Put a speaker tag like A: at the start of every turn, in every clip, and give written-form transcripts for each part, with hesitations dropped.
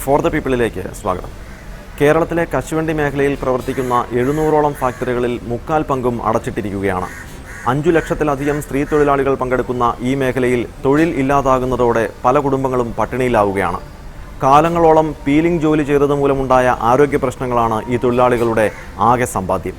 A: For the പീപ്പിളിലേക്ക് സ്വാഗതം. കേരളത്തിലെ കശുവണ്ടി മേഖലയിൽ പ്രവർത്തിക്കുന്ന 700ഓളം ഫാക്ടറികളിൽ 3/4 പങ്കും അടച്ചിട്ടിരിക്കുകയാണ്. 5 ലക്ഷത്തിലധികം സ്ത്രീ തൊഴിലാളികൾ പങ്കെടുക്കുന്ന ഈ മേഖലയിൽ തൊഴിൽ ഇല്ലാതാകുന്നതോടെ പല കുടുംബങ്ങളും പട്ടിണിയിലാവുകയാണ്. കാലങ്ങളോളം പീലിംഗ് ജോലി ചെയ്തതുമൂലമുണ്ടായ ആരോഗ്യ പ്രശ്നങ്ങളാണ് ഈ തൊഴിലാളികളുടെ ആകെ സമ്പാദ്യം.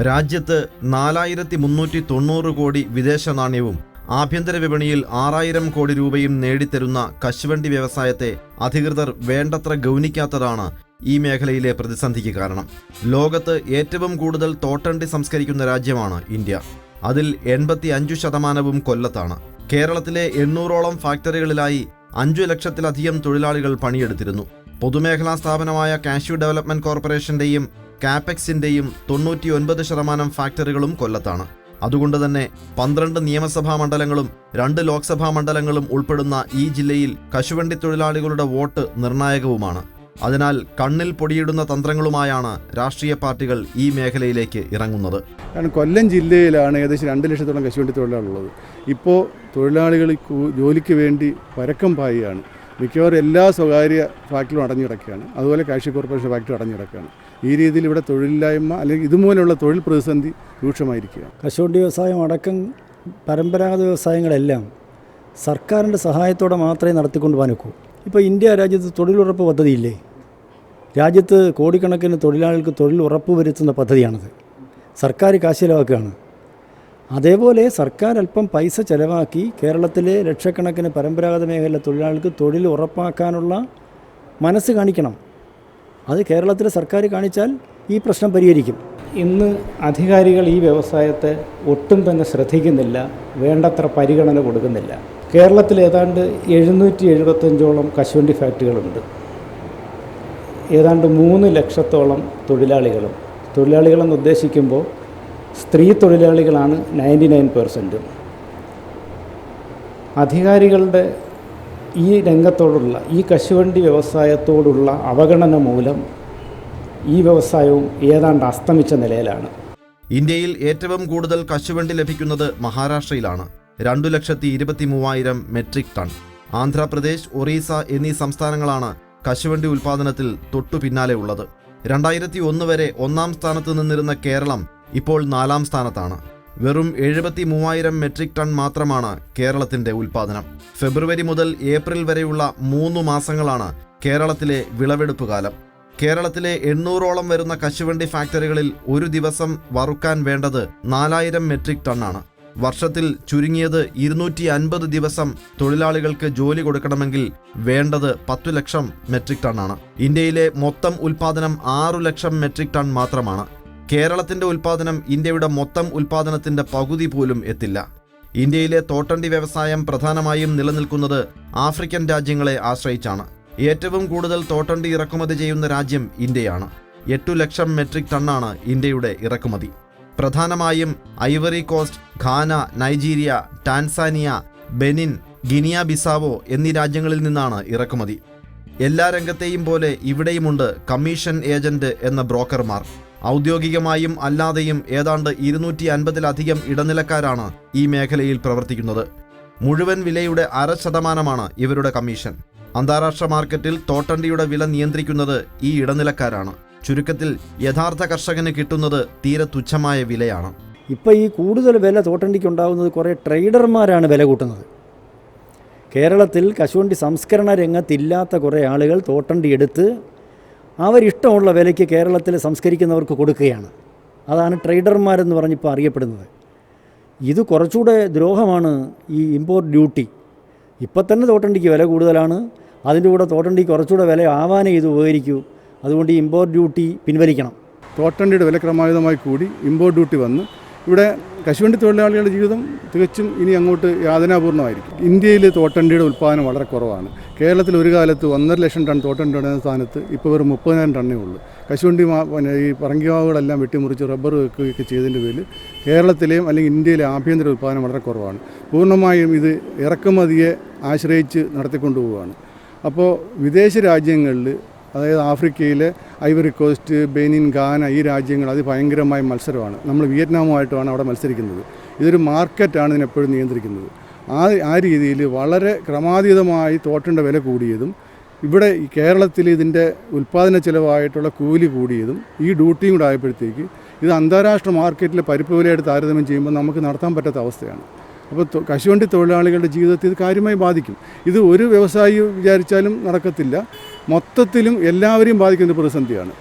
A: രാജ്യത്ത് 4390 കോടി വിദേശ നാണ്യവും ആഭ്യന്തര വിപണിയിൽ 6000 കോടി രൂപയും നേടിത്തരുന്ന കശുവണ്ടി വ്യവസായത്തെ അധികൃതർ വേണ്ടത്ര ഗൗനിക്കാത്തതാണ് ഈ മേഖലയിലെ പ്രതിസന്ധിക്ക് കാരണം. ലോകത്ത് ഏറ്റവും കൂടുതൽ തോട്ടണ്ടി സംസ്കരിക്കുന്ന രാജ്യമാണ് ഇന്ത്യ. അതിൽ 85% കൊല്ലത്താണ്. കേരളത്തിലെ 800ഓളം ഫാക്ടറികളിലായി 5 ലക്ഷത്തിലധികം തൊഴിലാളികൾ പണിയെടുത്തിരുന്നു. പൊതുമേഖലാ സ്ഥാപനമായ കാഷ്യൂ ഡെവലപ്മെന്റ് കോർപ്പറേഷന്റെയും കാപെക്സിന്റെയും 99% ഫാക്ടറികളും കൊല്ലത്താണ്. അതുകൊണ്ട് തന്നെ 12 നിയമസഭാ മണ്ഡലങ്ങളും 2 ലോക്സഭാ മണ്ഡലങ്ങളും ഉൾപ്പെടുന്ന ഈ ജില്ലയിൽ കശുവണ്ടി തൊഴിലാളികളുടെ വോട്ട് നിർണായകവുമാണ്. അതിനാൽ കണ്ണിൽ പൊടിയിടുന്ന തന്ത്രങ്ങളുമായാണ് രാഷ്ട്രീയ പാർട്ടികൾ ഈ മേഖലയിലേക്ക് ഇറങ്ങുന്നത്.
B: കാരണം കൊല്ലം ജില്ലയിലാണ് ഏകദേശം 2 ലക്ഷത്തോളം കശുവണ്ടി തൊഴിലാളികളുള്ളത്. ഇപ്പോൾ തൊഴിലാളികൾ ജോലിക്ക് വേണ്ടി പരക്കം പായുകയാണ്. മിക്കവാറും എല്ലാ സ്വകാര്യ ഫാക്ടറികളും അടഞ്ഞു കിടക്കുകയാണ്. അതുപോലെ കാഷ്യൂ കോർപ്പറേഷൻ ഫാക്ടറി അടഞ്ഞു കിടക്കുകയാണ്. ഈ രീതിയിൽ ഇവിടെ തൊഴിലില്ലായ്മ അല്ലെങ്കിൽ ഇതുമൂലമുള്ള തൊഴിൽ പ്രതിസന്ധി രൂക്ഷമായിരിക്കുക.
C: കശുവണ്ടി വ്യവസായം അടക്കം പരമ്പരാഗത വ്യവസായങ്ങളെല്ലാം സർക്കാരിൻ്റെ സഹായത്തോടെ മാത്രമേ നടത്തിക്കൊണ്ട് പോകാൻ ഒക്കൂ. ഇപ്പോൾ ഇന്ത്യ രാജ്യത്ത് തൊഴിലുറപ്പ് പദ്ധതിയില്ലേ? രാജ്യത്ത് കോടിക്കണക്കിന് തൊഴിലാളികൾക്ക് തൊഴിൽ ഉറപ്പ് വരുത്തുന്ന പദ്ധതിയാണത്. സർക്കാർ കാശ് ചിലവാക്കുകയാണ്. അതേപോലെ സർക്കാർ അല്പം പൈസ ചിലവാക്കി കേരളത്തിലെ ലക്ഷക്കണക്കിന് പരമ്പരാഗത മേഖല തൊഴിലാളികൾക്ക് തൊഴിൽ ഉറപ്പാക്കാനുള്ള മനസ്സ് കാണിക്കണം. അത് കേരളത്തിലെ സർക്കാർ കാണിച്ചാൽ ഈ പ്രശ്നം പരിഹരിക്കും.
D: ഇന്ന് അധികാരികൾ ഈ വ്യവസായത്തെ ഒട്ടും തന്നെ ശ്രദ്ധിക്കുന്നില്ല, വേണ്ടത്ര പരിഗണന കൊടുക്കുന്നില്ല. കേരളത്തിൽ ഏതാണ്ട് 775ഓളം കശുവണ്ടി ഫാക്ടറികളുണ്ട്. ഏതാണ്ട് 3 ലക്ഷത്തോളം തൊഴിലാളികളെന്ന് ഉദ്ദേശിക്കുമ്പോൾ സ്ത്രീ തൊഴിലാളികളാണ് 99%. അധികാരികളുടെ ഈ രംഗത്തോടുള്ള ഈ കശുവണ്ടി വ്യവസായത്തോടുള്ള അവഗണന മൂലം ഈ വ്യവസായവും ഏതാണ്ട് അസ്തമിച്ച നിലയിലാണ്.
A: ഇന്ത്യയിൽ ഏറ്റവും കൂടുതൽ കശുവണ്ടി ലഭിക്കുന്നത് മഹാരാഷ്ട്രയിലാണ്. 2,23,000 മെട്രിക് ടൺ. ആന്ധ്രാപ്രദേശ്, ഒറീസ എന്നീ സംസ്ഥാനങ്ങളാണ് കശുവണ്ടി ഉൽപ്പാദനത്തിൽ തൊട്ടു പിന്നാലെ ഉള്ളത്. 2001 വരെ 1-ാം സ്ഥാനത്ത് നിന്നിരുന്ന കേരളം ഇപ്പോൾ 4-ാം സ്ഥാനത്താണ്. വെറും 73,000 മെട്രിക് ടൺ മാത്രമാണ് കേരളത്തിന്റെ ഉൽപ്പാദനം. ഫെബ്രുവരി മുതൽ ഏപ്രിൽ വരെയുള്ള 3 മാസങ്ങളാണ് കേരളത്തിലെ വിളവെടുപ്പ് കാലം. കേരളത്തിലെ 800ഓളം വരുന്ന കശുവണ്ടി ഫാക്ടറികളിൽ ഒരു ദിവസം വറുക്കാൻ വേണ്ടത് 4000 മെട്രിക് ടണ്ണാണ്. വർഷത്തിൽ ചുരുങ്ങിയത് 250 ദിവസം തൊഴിലാളികൾക്ക് ജോലി കൊടുക്കണമെങ്കിൽ വേണ്ടത് 10 ലക്ഷം മെട്രിക് ടണ്ണാണ്. ഇന്ത്യയിലെ മൊത്തം ഉൽപ്പാദനം 6 ലക്ഷം മെട്രിക് ടൺ മാത്രമാണ്. കേരളത്തിന്റെ ഉൽപ്പാദനം ഇന്ത്യയുടെ മൊത്തം ഉൽപ്പാദനത്തിന്റെ പകുതി പോലും എത്തില്ല. ഇന്ത്യയിലെ തോട്ടണ്ടി വ്യവസായം പ്രധാനമായും നിലനിൽക്കുന്നത് ആഫ്രിക്കൻ രാജ്യങ്ങളെ ആശ്രയിച്ചാണ്. ഏറ്റവും കൂടുതൽ തോട്ടണ്ടി ഇറക്കുമതി ചെയ്യുന്ന രാജ്യം ഇന്ത്യയാണ്. 8 ലക്ഷം മെട്രിക് ടണ്ണാണ് ഇന്ത്യയുടെ ഇറക്കുമതി. പ്രധാനമായും Ivory Coast, Ghana, Nigeria, Tanzania, Benin, Guinea Bissau എന്നീ രാജ്യങ്ങളിൽ നിന്നാണ് ഇറക്കുമതി. എല്ലാ രംഗത്തെയും പോലെ ഇവിടെയുമുണ്ട് കമ്മീഷൻ ഏജന്റ് എന്ന ബ്രോക്കർമാർ. ഔദ്യോഗികമായും അല്ലാതെയും ഏതാണ്ട് 250-ലധികം ഇടനിലക്കാരാണ് ഈ മേഖലയിൽ പ്രവർത്തിക്കുന്നത്. മുഴുവൻ വിലയുടെ 0.5% ഇവരുടെ കമ്മീഷൻ. അന്താരാഷ്ട്ര മാർക്കറ്റിൽ തോട്ടണ്ടിയുടെ വില നിയന്ത്രിക്കുന്നത് ഈ ഇടനിലക്കാരാണ്. ചുരുക്കത്തിൽ യഥാർത്ഥ കർഷകന് കിട്ടുന്നത് തീരെ തുച്ഛമായ വിലയാണ്.
C: ഇപ്പോൾ ഈ കൂടുതൽ വില തോട്ടണ്ടിക്ക് ഉണ്ടാകുന്നത് കുറേ ട്രേഡർമാരാണ് വില കൂട്ടുന്നത്. കേരളത്തിൽ കശുവണ്ടി സംസ്കരണ രംഗത്തില്ലാത്ത കുറേ ആളുകൾ തോട്ടണ്ടി എടുത്ത് അവരിഷ്ടമുള്ള വിലയ്ക്ക് കേരളത്തിൽ സംസ്കരിക്കുന്നവർക്ക് കൊടുക്കുകയാണ്. അതാണ് ട്രേഡർമാരെന്ന് പറഞ്ഞിപ്പോൾ അറിയപ്പെടുന്നത്. ഇത് കുറച്ചുകൂടെ ദ്രോഹമാണ് ഈ ഇമ്പോർട്ട് ഡ്യൂട്ടി. ഇപ്പം തന്നെ തോട്ടണ്ടിക്ക് വില കൂടുതലാണ്. അതിൻ്റെ കൂടെ തോട്ടണ്ടിക്ക് കുറച്ചുകൂടെ വില ആവാനേ ഇത് ഉപകരിക്കൂ. അതുകൊണ്ട് ഈ ഇമ്പോർട്ട് ഡ്യൂട്ടി പിൻവലിക്കണം.
B: തോട്ടണ്ടിയുടെ വില ക്രമാതീതമായി കൂടി ഇമ്പോർട്ട് ഡ്യൂട്ടി വന്ന് ഇവിടെ കശുവണ്ടി തൊഴിലാളികളുടെ ജീവിതം തികച്ചും ഇനി അങ്ങോട്ട് യാതനാപൂർണ്ണമായിരിക്കും. ഇന്ത്യയിൽ തോട്ടണ്ടിയുടെ ഉൽപ്പാദനം വളരെ കുറവാണ്. കേരളത്തിൽ ഒരു കാലത്ത് 1.5 ലക്ഷം ടൺ തോട്ടണ്ടി ഉണ്ടായിരുന്ന സ്ഥാനത്ത് ഇപ്പോൾ വെറും 30,000 ടണ്ണേ ഉള്ളൂ. കശുവണ്ടി ഈ പറങ്കിമാവുകളെല്ലാം വെട്ടിമുറിച്ച് റബ്ബർ വെക്കുകയൊക്കെ ചെയ്തതിൻ്റെ പേരിൽ കേരളത്തിലെയും അല്ലെങ്കിൽ ഇന്ത്യയിലെ ആഭ്യന്തര ഉൽപ്പാദനം വളരെ കുറവാണ്. പൂർണ്ണമായും ഇത് ഇറക്കുമതിയെ ആശ്രയിച്ച് നടത്തിക്കൊണ്ടുപോവുകയാണ്. അപ്പോൾ വിദേശ രാജ്യങ്ങളിൽ, അതായത് ആഫ്രിക്കയിലെ ഐവറി കോസ്റ്റ്, ബെനിൻ, ഘാന ഈ രാജ്യങ്ങൾ അതിഭയങ്കരമായ മത്സരമാണ്. നമ്മൾ വിയറ്റ്നാമുമായിട്ടാണ് അവിടെ മത്സരിക്കുന്നത്. ഇതൊരു മാർക്കറ്റാണ് ഇതിനെപ്പോഴും നിയന്ത്രിക്കുന്നത്. ആ രീതിയിൽ വളരെ ക്രമാതീതമായി തോട്ടൻ്റെ വില കൂടിയതും ഇവിടെ ഈ കേരളത്തിൽ ഇതിൻ്റെ ഉൽപ്പാദന ചിലവായിട്ടുള്ള കൂലി കൂടിയതും ഈ ഡ്യൂട്ടിയും കൂടെ ആയപ്പോഴത്തേക്ക് ഇത് അന്താരാഷ്ട്ര മാർക്കറ്റിലെ പരിപ്പ് വിലയായിട്ട് താരതമ്യം ചെയ്യുമ്പോൾ നമുക്ക് നടത്താൻ പറ്റാത്ത അവസ്ഥയാണ്. അപ്പോൾ കശുവണ്ടി തൊഴിലാളികളുടെ ജീവിതത്തിൽ ഇത് കാര്യമായി ബാധിക്കും. ഇത് ഒരു വ്യവസായി വിചാരിച്ചാലും നടക്കത്തില്ല, മൊത്തത്തിലും എല്ലാവരെയും ബാധിക്കുന്ന പ്രതിസന്ധിയാണ്.